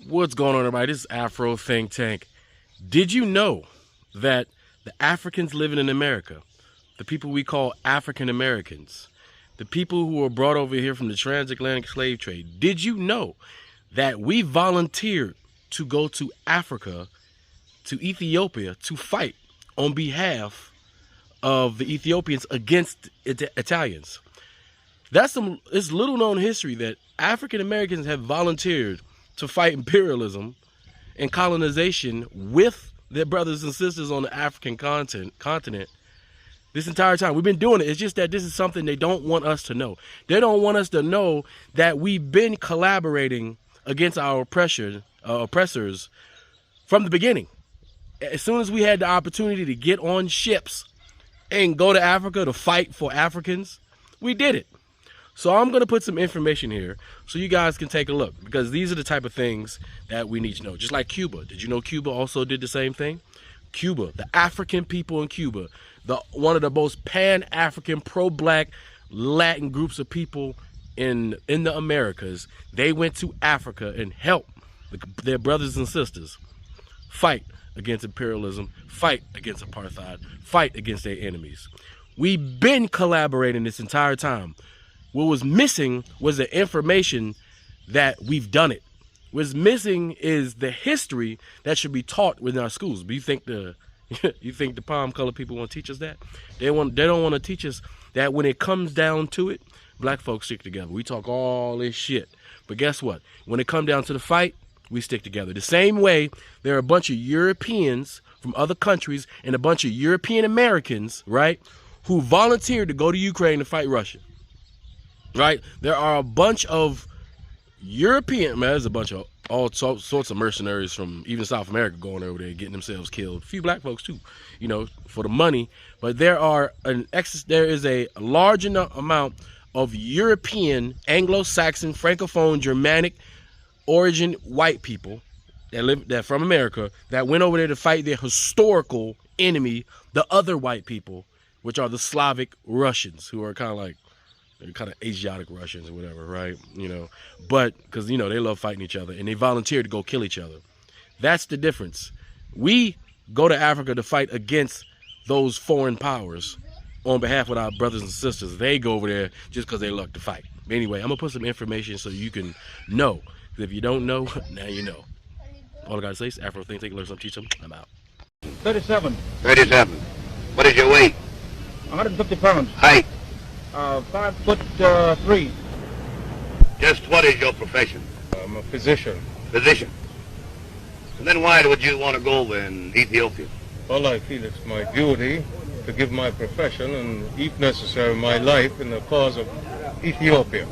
What's going on, everybody? This is Afro Think Tank. Did you know that the Africans living in America, the people we call African Americans, the people who were brought over here from the transatlantic slave trade, did you know that we volunteered to go to Africa, to Ethiopia, to fight on behalf of the Ethiopians against Italians? It's little known history that African Americans have volunteered to fight imperialism and colonization with their brothers and sisters on the African continent this entire time. We've been doing it. It's just that this is something they don't want us to know. They don't want us to know that we've been collaborating against our oppressors from the beginning. As soon as we had the opportunity to get on ships and go to Africa to fight for Africans, we did it. So I'm going to put some information here so you guys can take a look, because these are the type of things that we need to know. Just like Cuba. Did you know Cuba also did the same thing? Cuba, the African people in Cuba, one of the most pan-African, pro-black, Latin groups of people in the Americas, they went to Africa and helped their brothers and sisters fight against imperialism, fight against apartheid, fight against their enemies. We've been collaborating this entire time. What was missing was the information that we've done it. What's missing is the history that should be taught within our schools. But you think the palm colored people want to teach us that? They don't want to teach us that when it comes down to it, black folks stick together. We talk all this shit, but guess what? When it comes down to the fight, we stick together. The same way there are a bunch of Europeans from other countries and a bunch of European Americans, right, who volunteered to go to Ukraine to fight Russia. Right? There are a bunch of there's a bunch of all sorts of mercenaries from even South America going over there getting themselves killed. A few black folks too, for the money. But there is a large amount of European, Anglo-Saxon, Francophone, Germanic origin white people that from America that went over there to fight their historical enemy, the other white people, which are the Slavic Russians, who are they're kind of Asiatic Russians or whatever, right? But because, they love fighting each other and they volunteer to go kill each other. That's the difference. We go to Africa to fight against those foreign powers on behalf of our brothers and sisters. They go over there just because they love to fight. But anyway, I'm going to put some information so you can know. Because if you don't know, now you know. All I got to say is Afro Think Tank, learn something, teach them. I'm out. 37. 37. What is your weight? 150 pounds. Height? 5'3". Just what is your profession? I'm a physician. Physician. And then why would you want to go over in Ethiopia? Well, I feel it's my duty to give my profession and, if necessary, my life in the cause of Ethiopia.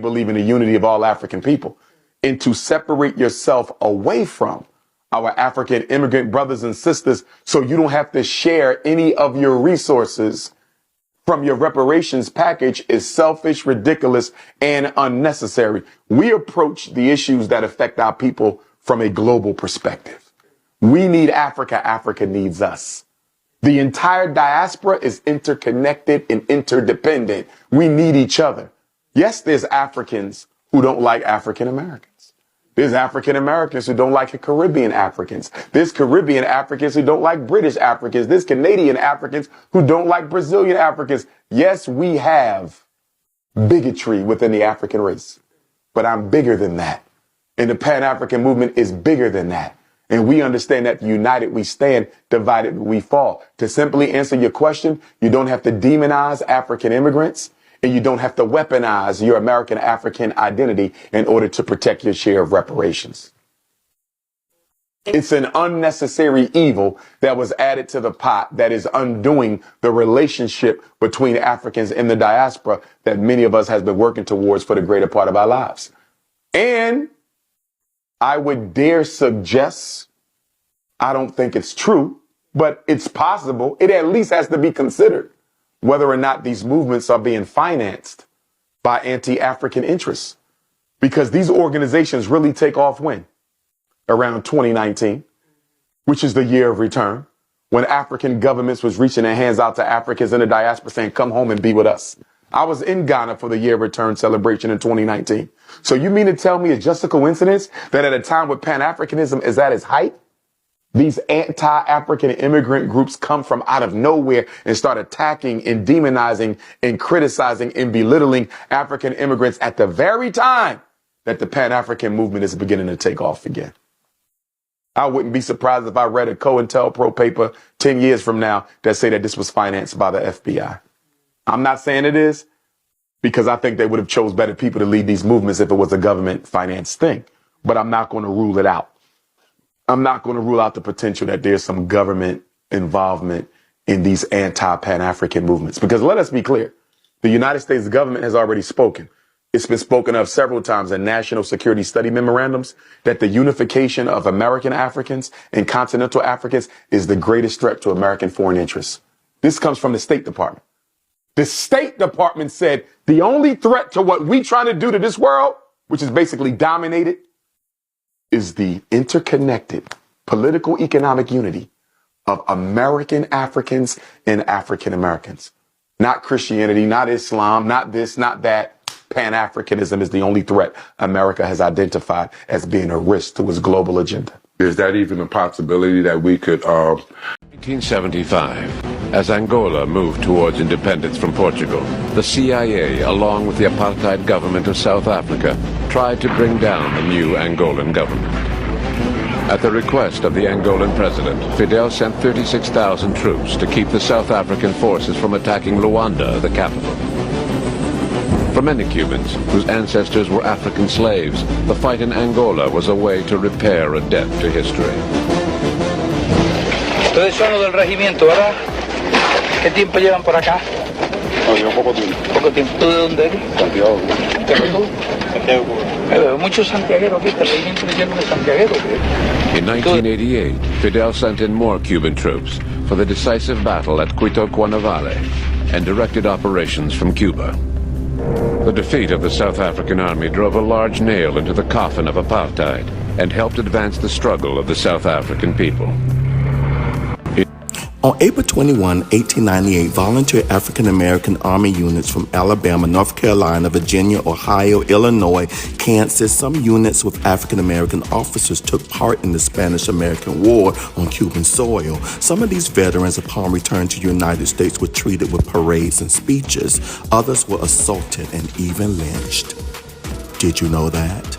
Believe in the unity of all African people, and to separate yourself away from our African immigrant brothers and sisters so you don't have to share any of your resources from your reparations package is selfish, ridiculous, and unnecessary. We approach the issues that affect our people from a global perspective. We need Africa. Africa needs us. The entire diaspora is interconnected and interdependent. We need each other. Yes, there's Africans who don't like African Americans. There's African Americans who don't like Caribbean Africans. There's Caribbean Africans who don't like British Africans. There's Canadian Africans who don't like Brazilian Africans. Yes, we have bigotry within the African race, but I'm bigger than that. And the Pan-African movement is bigger than that. And we understand that united we stand, divided we fall. To simply answer your question, you don't have to demonize African immigrants. And you don't have to weaponize your American African identity in order to protect your share of reparations. It's an unnecessary evil that was added to the pot that is undoing the relationship between Africans and the diaspora that many of us has been working towards for the greater part of our lives. And I would dare suggest, I don't think it's true, but it's possible. It at least has to be considered whether or not these movements are being financed by anti-African interests. Because these organizations really take off when? Around 2019, which is the year of return, when African governments was reaching their hands out to Africans in the diaspora saying, come home and be with us. I was in Ghana for the year of return celebration in 2019. So you mean to tell me it's just a coincidence that at a time when Pan-Africanism is at its height, these anti-African immigrant groups come from out of nowhere and start attacking and demonizing and criticizing and belittling African immigrants at the very time that the Pan-African movement is beginning to take off again? I wouldn't be surprised if I read a COINTELPRO paper 10 years from now that say that this was financed by the FBI. I'm not saying it is, because I think they would have chose better people to lead these movements if it was a government financed thing. But I'm not going to rule it out. I'm not going to rule out the potential that there's some government involvement in these anti-Pan-African movements. Because let us be clear, the United States government has already spoken. It's been spoken of several times in national security study memorandums that the unification of American Africans and continental Africans is the greatest threat to American foreign interests. This comes from the State Department. The State Department said the only threat to what we trying to do to this world, which is basically dominated, is the interconnected political economic unity of American Africans and African Americans. Not Christianity, not Islam, not this, not that. Pan-Africanism is the only threat America has identified as being a risk to its global agenda. Is that even a possibility that we could... 1975, as Angola moved towards independence from Portugal, the CIA, along with the apartheid government of South Africa, tried to bring down the new Angolan government. At the request of the Angolan president, Fidel sent 36,000 troops to keep the South African forces from attacking Luanda, the capital. For many Cubans, whose ancestors were African slaves, the fight in Angola was a way to repair a debt to history. Ustedes son los del regimiento, ¿verdad? ¿Qué tiempo llevan por acá? No, yo poco tiempo. Poco tiempo. ¿Tú de dónde eres? Santiago. ¿Tú? Santiago. Muchos santiagueros aquí, este regimiento lleno de santiagueros. In 1988, Fidel sent in more Cuban troops for the decisive battle at Cuito-Cuanavale and directed operations from Cuba. The defeat of the South African army drove a large nail into the coffin of apartheid and helped advance the struggle of the South African people. On April 21, 1898, volunteer African-American Army units from Alabama, North Carolina, Virginia, Ohio, Illinois, Kansas, some units with African-American officers took part in the Spanish-American War on Cuban soil. Some of these veterans, upon return to the United States, were treated with parades and speeches. Others were assaulted and even lynched. Did you know that?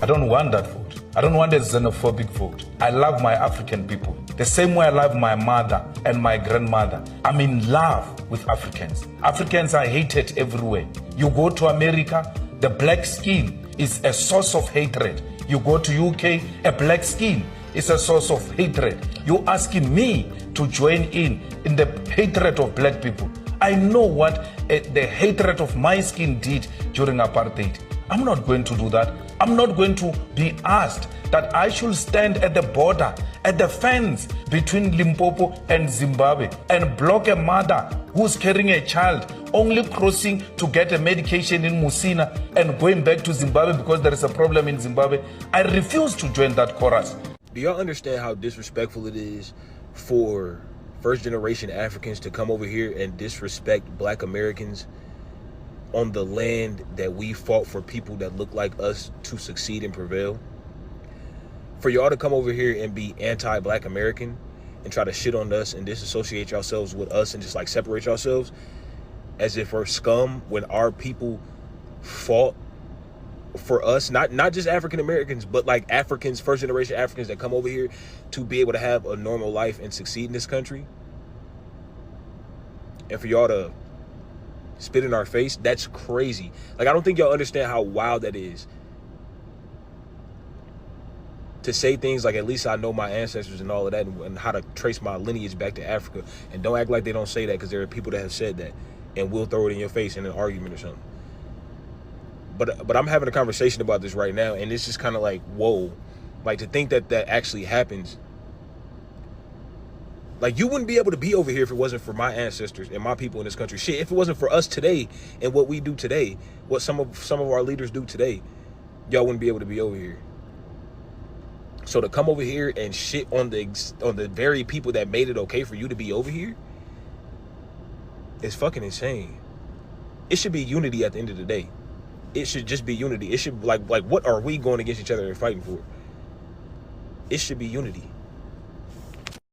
I don't want that vote. I don't want a xenophobic vote. I love my African people. The same way I love my mother and my grandmother. I'm in love with Africans. Africans are hated everywhere. You go to America, the black skin is a source of hatred. You go to UK, a black skin is a source of hatred. You're asking me to join in the hatred of black people. I know what the hatred of my skin did during apartheid. I'm not going to do that. I'm not going to be asked that I should stand at the border, at the fence between Limpopo and Zimbabwe and block a mother who's carrying a child, only crossing to get a medication in Musina and going back to Zimbabwe because there is a problem in Zimbabwe. I refuse to join that chorus. Do y'all understand how disrespectful it is for first generation Africans to come over here and disrespect Black Americans on the land that we fought for people that look like us to succeed and prevail? For y'all to come over here and be anti-Black American and try to shit on us and disassociate yourselves with us and just like separate yourselves as if we're scum when our people fought for us, not just African Americans, but like Africans, first generation Africans that come over here to be able to have a normal life and succeed in this country. And for y'all to spit in our face, that's crazy. Like, I don't think y'all understand how wild that is. to say things like, at least I know my ancestors and all of that, and how to trace my lineage back to Africa. And don't act like they don't say that, because there are people that have said that and will throw it in your face in an argument or something. But I'm having a conversation about this right now, and it's just kind of like, whoa. Like, to think that that actually happens. Like, you wouldn't be able to be over here if it wasn't for my ancestors and my people in this country. Shit, if it wasn't for us today and what we do today, what some of our leaders do today, y'all wouldn't be able to be over here. So to come over here and shit on the very people that made it okay for you to be over here is fucking insane. It should be unity at the end of the day. It should just be unity. It should, like what are we going against each other and fighting for? It should be unity.